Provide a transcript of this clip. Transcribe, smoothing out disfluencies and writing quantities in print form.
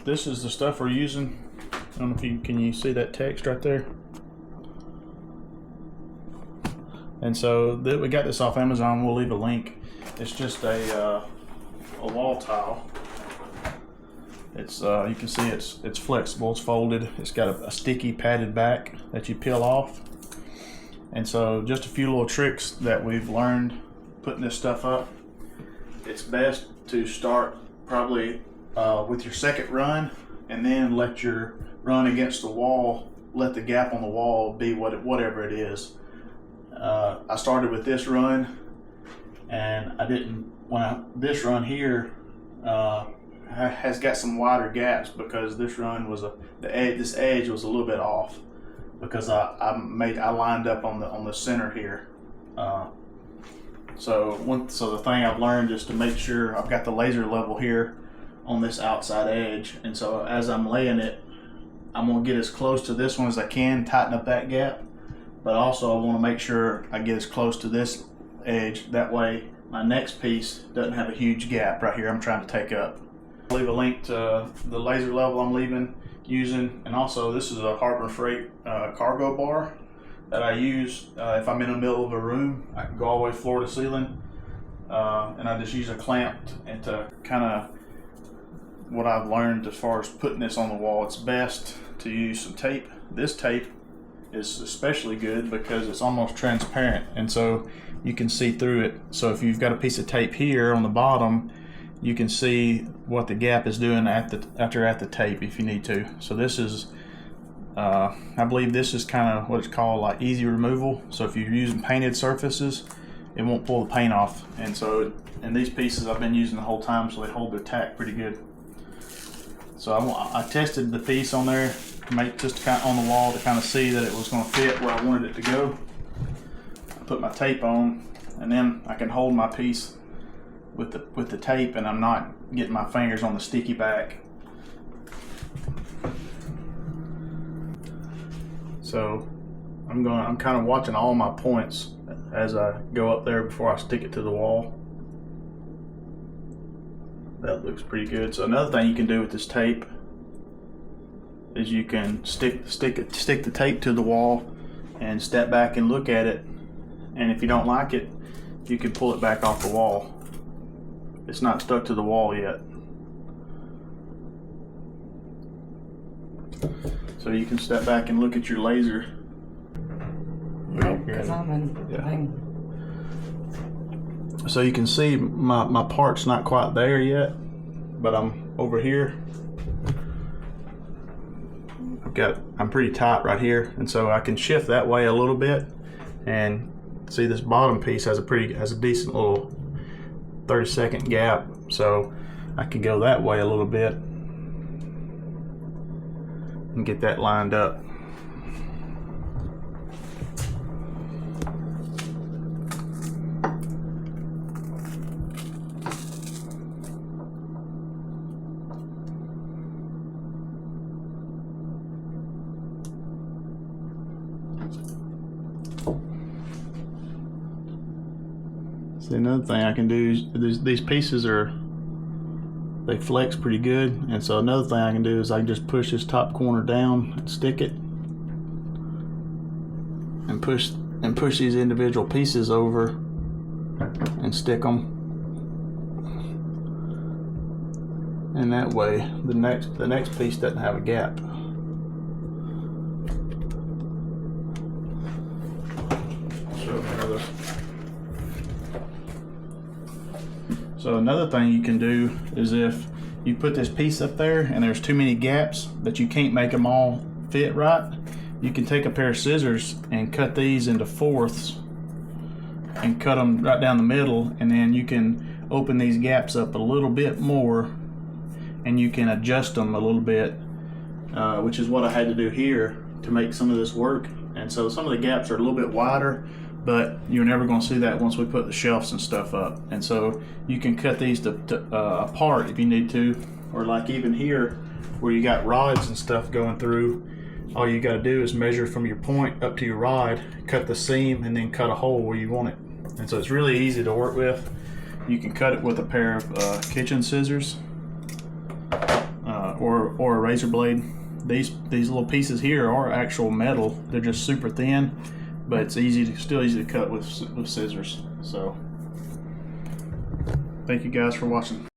this is the stuff we're using. I don't know if can you see that text right there? And so we got this off Amazon. We'll leave a link. It's just a wall tile. It's you can see it's flexible. It's folded. It's got a sticky padded back that you peel off. And so just a few little tricks that we've learned putting this stuff up. It's best to start probably with your second run, and then let your run against the wall, let the gap on the wall be whatever it is. I started with this run, and I didn't, this run here has got some wider gaps because this run was this edge was a little bit off because I lined up on the center here. So the thing I've learned is to make sure I've got the laser level here on this outside edge, and so as I'm laying it, I'm going to get as close to this one as I can, tighten up that gap, but also I want to make sure I get as close to this edge, that way my next piece doesn't have a huge gap right here I'm trying to take up. I'll leave a link to the laser level I'm using, and also this is a Harbor Freight cargo bar that I use if I'm in the middle of a room. I can go all the way floor to ceiling, and I just use a clamp and to kind of what I've learned as far as putting this on the wall. It's best to use some tape. This tape is especially good because it's almost transparent, and so you can see through it. So if you've got a piece of tape here on the bottom, you can see what the gap is doing after at the tape if you need to. So this is I believe this is kind of what it's called, like easy removal. So if you're using painted surfaces, it won't pull the paint off. And so, and these pieces I've been using the whole time, so they hold their tack pretty good. So I tested the piece on there to make just kind of on the wall to kind of see that it was going to fit where I wanted it to go. I put my tape on, and then I can hold my piece with the tape, and I'm not getting my fingers on the sticky back. So I'm kind of watching all my points as I go up there before I stick it to the wall. That looks pretty good. So another thing you can do with this tape is you can stick the tape to the wall and step back and look at it, and if you don't like it, you can pull it back off the wall. It's not stuck to the wall yet. So you can step back and look at your laser. Because I'm in the thing. So you can see my part's not quite there yet, but I'm over here. I'm pretty tight right here, and so I can shift that way a little bit, and see this bottom piece has a decent little 30-second gap, so I can go that way a little bit and get that lined up. See, another thing I can do is these pieces they flex pretty good, and so another thing I can do is I can just push this top corner down and stick it, and push these individual pieces over and stick them, and that way the next piece doesn't have a gap. So another thing you can do is if you put this piece up there and there's too many gaps that you can't make them all fit right, you can take a pair of scissors and cut these into fourths and cut them right down the middle, and then you can open these gaps up a little bit more and you can adjust them a little bit, which is what I had to do here to make some of this work. And so some of the gaps are a little bit wider, but you're never going to see that once we put the shelves and stuff up. And so you can cut these apart if you need to, or like even here where you got rods and stuff going through, all you got to do is measure from your point up to your rod, cut the seam, and then cut a hole where you want it. And so it's really easy to work with. You can cut it with a pair of kitchen scissors, or a razor blade. These little pieces here are actual metal. They're just super thin, but it's still easy to cut with scissors. So thank you guys for watching.